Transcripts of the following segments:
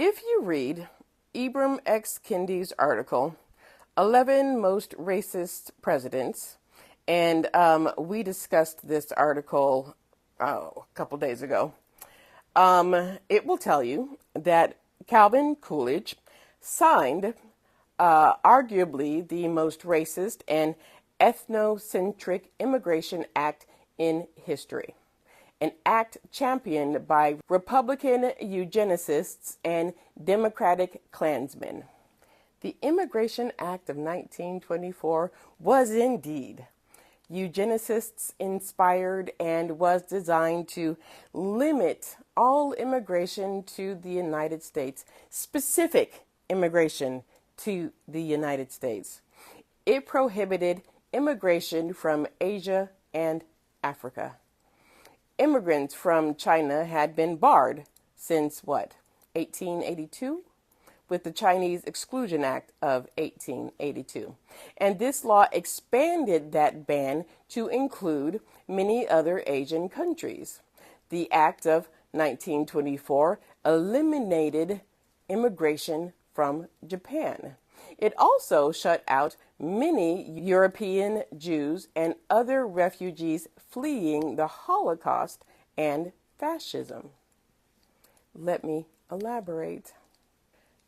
If you read Ibram X. Kendi's article, 11 Most Racist Presidents, and we discussed this article a couple days ago, it will tell you that Calvin Coolidge signed arguably the most racist and ethnocentric Immigration Act in history, an act championed by Republican eugenicists and Democratic Klansmen. The Immigration Act of 1924 was indeed eugenicists inspired and was designed to limit all immigration to the United States, specific immigration to the United States. It prohibited immigration from Asia and Africa. Immigrants from China had been barred since 1882? With the Chinese Exclusion Act of 1882. And this law expanded that ban to include many other Asian countries. The Act of 1924 eliminated immigration from Japan. It also shut out many European Jews and other refugees fleeing the Holocaust and fascism. Let me elaborate.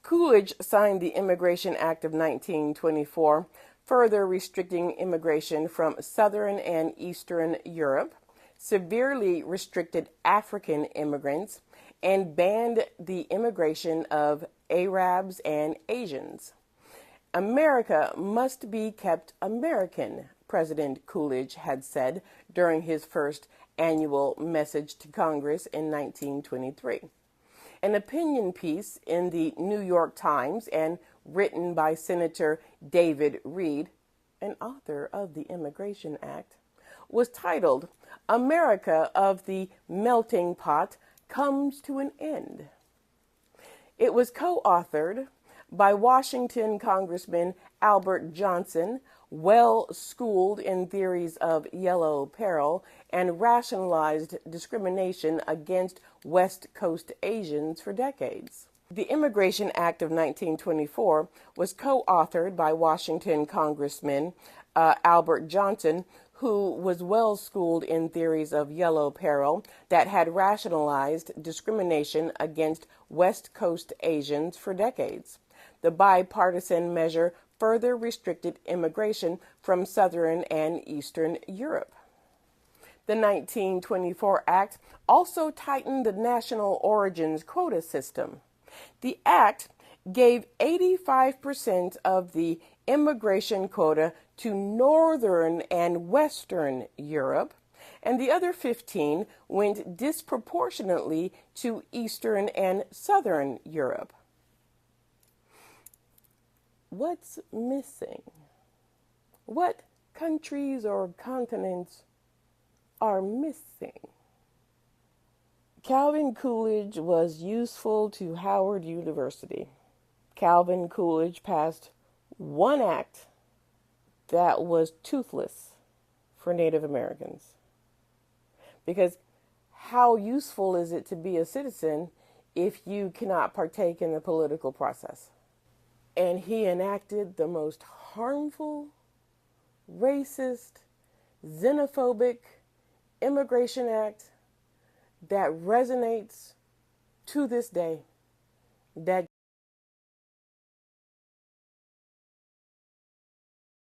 Coolidge signed the Immigration Act of 1924, further restricting immigration from Southern and Eastern Europe, severely restricted African immigrants, and banned the immigration of Arabs and Asians. America must be kept American, President Coolidge had said during his first annual message to Congress in 1923. An opinion piece in the New York Times and written by Senator David Reed, an author of the Immigration Act, was titled, "America of the Melting Pot Comes to an End." It was co-authored by Washington Congressman Albert Johnson, well-schooled in theories of yellow peril and rationalized discrimination against West Coast Asians for decades. The Immigration Act of 1924 was co-authored by Washington Congressman Albert Johnson, who was well-schooled in theories of yellow peril that had rationalized discrimination against West Coast Asians for decades. The bipartisan measure further restricted immigration from Southern and Eastern Europe. The 1924 Act also tightened the national origins quota system. The Act gave 85% of the immigration quota to Northern and Western Europe, and the other 15 went disproportionately to Eastern and Southern Europe. What's missing? What countries or continents are missing? Calvin Coolidge was useful to Howard University. Calvin Coolidge passed one act that was toothless for Native Americans. Because how useful is it to be a citizen if you cannot partake in the political process? And he enacted the most harmful, racist, xenophobic Immigration Act that resonates to this day, that